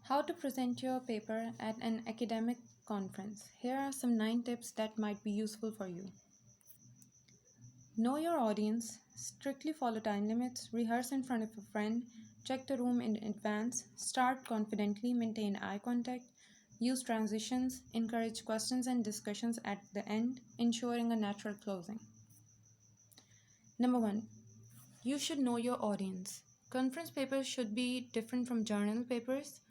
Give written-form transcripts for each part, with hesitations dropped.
How to present your paper at an academic conference. Here are some 9 tips that might be useful for you. Know your audience, strictly follow time limits, rehearse in front of a friend, check the room in advance, start confidently, maintain eye contact, use transitions, encourage questions and discussions at the end, ensuring a natural closing. Number 1. You should know your audience. Conference papers should be different from journal papers.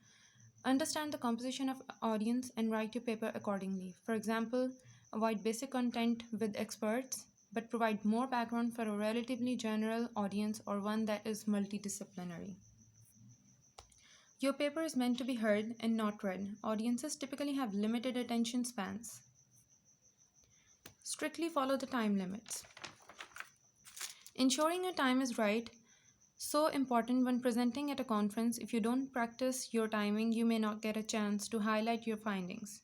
Understand the composition of audience and write your paper accordingly. For example, avoid basic content with experts, but provide more background for a relatively general audience or one that is multidisciplinary. Your paper is meant to be heard and not read. Audiences typically have limited attention spans. Strictly follow the time limits. Ensuring your time is right, so important when presenting at a conference. If you don't practice your timing, you may not get a chance to highlight your findings.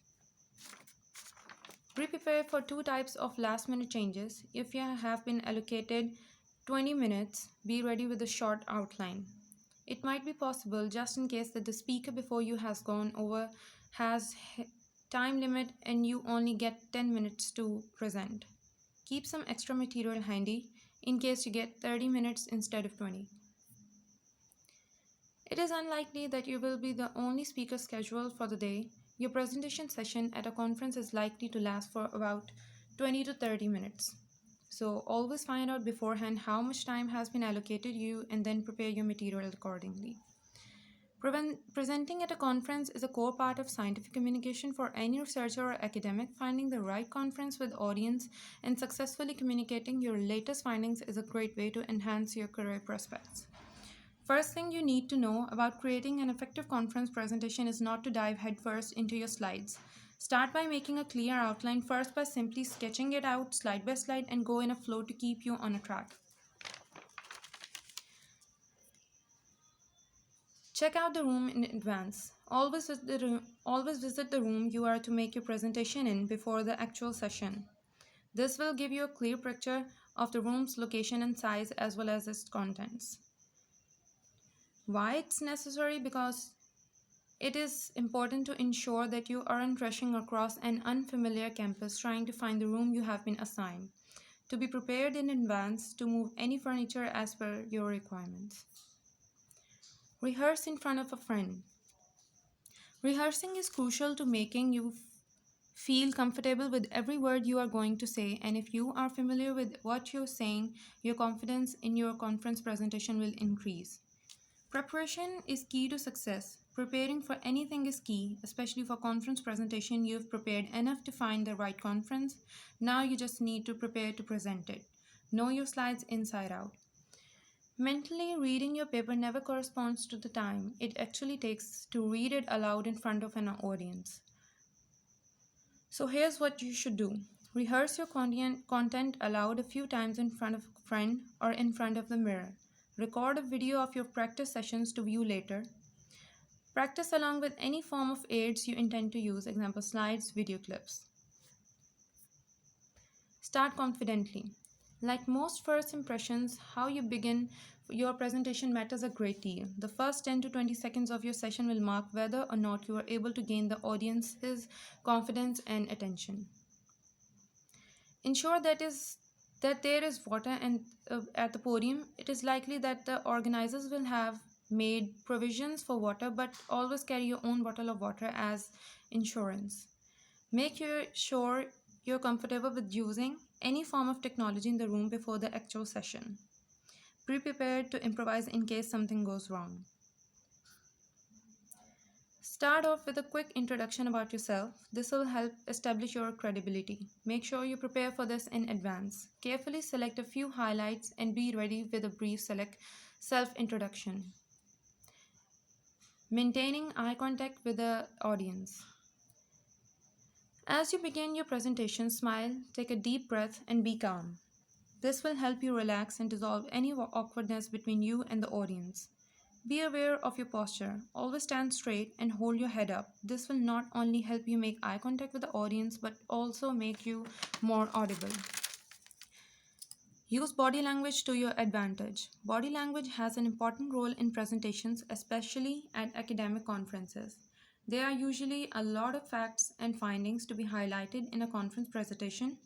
Pre-prepare for 2 types of last-minute changes. If you have been allocated 20 minutes, be ready with a short outline. It might be possible, just in case, that the speaker before you has gone over has time limit and you only get 10 minutes to present. Keep some extra material handy in case you get 30 minutes instead of 20. It is unlikely that you will be the only speaker scheduled for the day. Your presentation session at a conference is likely to last for about 20 to 30 minutes. So always find out beforehand how much time has been allocated you and then prepare your material accordingly. Presenting at a conference is a core part of scientific communication for any researcher or academic. Finding the right conference with audience and successfully communicating your latest findings is a great way to enhance your career prospects. First thing you need to know about creating an effective conference presentation is not to dive headfirst into your slides. Start by making a clear outline first by simply sketching it out slide by slide and go in a flow to keep you on a track. Check out the room in advance. Always visit the room you are to make your presentation in before the actual session. This will give you a clear picture of the room's location and size as well as its contents. Why it's necessary? Because it is important to ensure that you aren't rushing across an unfamiliar campus trying to find the room you have been assigned. To be prepared in advance to move any furniture as per your requirements. Rehearse in front of a friend. Rehearsing is crucial to making you feel comfortable with every word you are going to say, and if you are familiar with what you're saying, your confidence in your conference presentation will increase. Preparation is key to success. Preparing for anything is key, especially for conference presentation. You've prepared enough to find the right conference. Now you just need to prepare to present it. Know your slides inside out. Mentally reading your paper never corresponds to the time it actually takes to read it aloud in front of an audience. So here's what you should do. Rehearse your content aloud a few times in front of a friend or in front of the mirror. Record a video of your practice sessions to view later. Practice along with any form of aids you intend to use, example slides, video clips. Start confidently. Like most first impressions, how you begin your presentation matters a great deal. The first 10 to 20 seconds of your session will mark whether or not you are able to gain the audience's confidence and attention. Ensure that there is water at the podium. It is likely that the organizers will have made provisions for water, but always carry your own bottle of water as insurance. Make sure you're comfortable with using any form of technology in the room before the actual session. Be prepared to improvise in case something goes wrong. Start off with a quick introduction about yourself. This will help establish your credibility. Make sure you prepare for this in advance. Carefully select a few highlights and be ready with a brief self-introduction. Maintaining eye contact with the audience. As you begin your presentation, smile, take a deep breath, and be calm. This will help you relax and dissolve any awkwardness between you and the audience. Be aware of your posture. Always stand straight and hold your head up. This will not only help you make eye contact with the audience, but also make you more audible. Use body language to your advantage. Body language has an important role in presentations, especially at academic conferences. There are usually a lot of facts and findings to be highlighted in a conference presentation,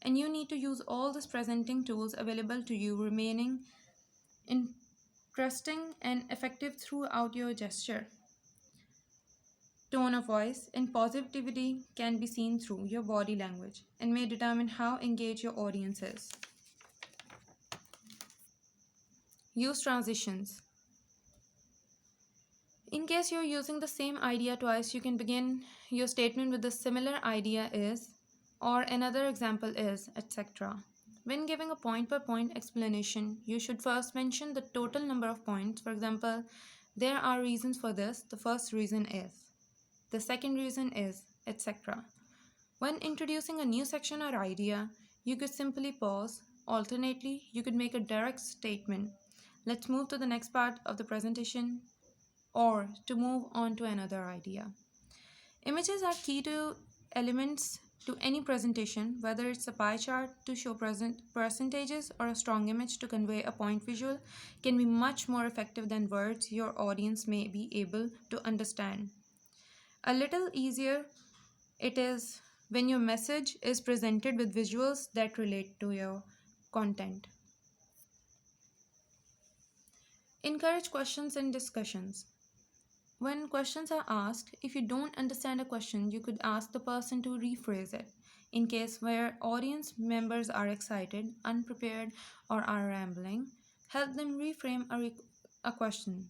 and you need to use all these presenting tools available to you, remaining interesting and effective throughout your gesture. Tone of voice and positivity can be seen through your body language and may determine how engaged your audience is. Use transitions. In case you're using the same idea twice, you can begin your statement with the similar idea is, or another example is, etc. When giving a point by point explanation, you should first mention the total number of points. For example, there are reasons for this. The first reason is. The second reason is, etc. When introducing a new section or idea, you could simply pause. Alternately, you could make a direct statement. Let's move to the next part of the presentation, or to move on to another idea. Images are key to elements to any presentation, whether it's a pie chart to show percentages or a strong image to convey a point visual, can be much more effective than words your audience may be able to understand. A little easier it is when your message is presented with visuals that relate to your content. Encourage questions and discussions. When questions are asked, if you don't understand a question, you could ask the person to rephrase it. In case where audience members are excited, unprepared, or are rambling, help them reframe a question.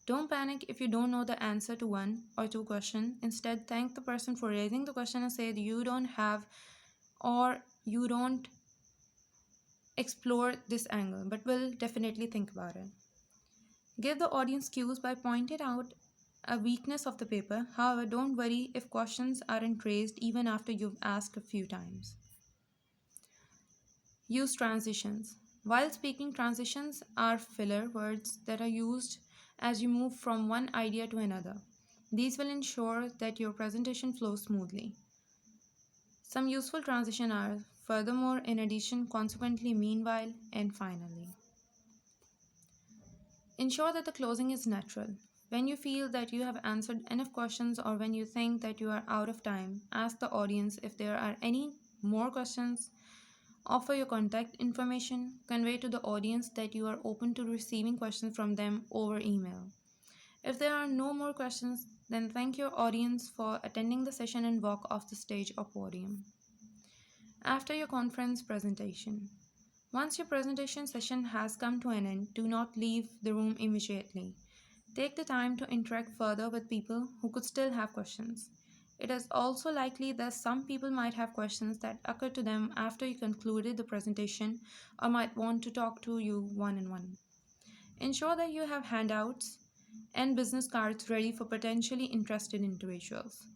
Don't panic if you don't know the answer to one or two questions. Instead, thank the person for raising the question and say you don't have or you don't explore this angle, but will definitely think about it. Give the audience cues by pointing out a weakness of the paper. However, don't worry if questions aren't raised even after you've asked a few times. Use transitions. While speaking, transitions are filler words that are used as you move from one idea to another. These will ensure that your presentation flows smoothly. Some useful transitions are furthermore, in addition, consequently, meanwhile, and finally. Ensure that the closing is natural. When you feel that you have answered enough questions or when you think that you are out of time, ask the audience if there are any more questions. Offer your contact information. Convey to the audience that you are open to receiving questions from them over email. If there are no more questions, then thank your audience for attending the session and walk off the stage or podium. After your conference presentation. Once your presentation session has come to an end, do not leave the room immediately. Take the time to interact further with people who could still have questions. It is also likely that some people might have questions that occur to them after you concluded the presentation or might want to talk to you one-on-one. Ensure that you have handouts and business cards ready for potentially interested individuals.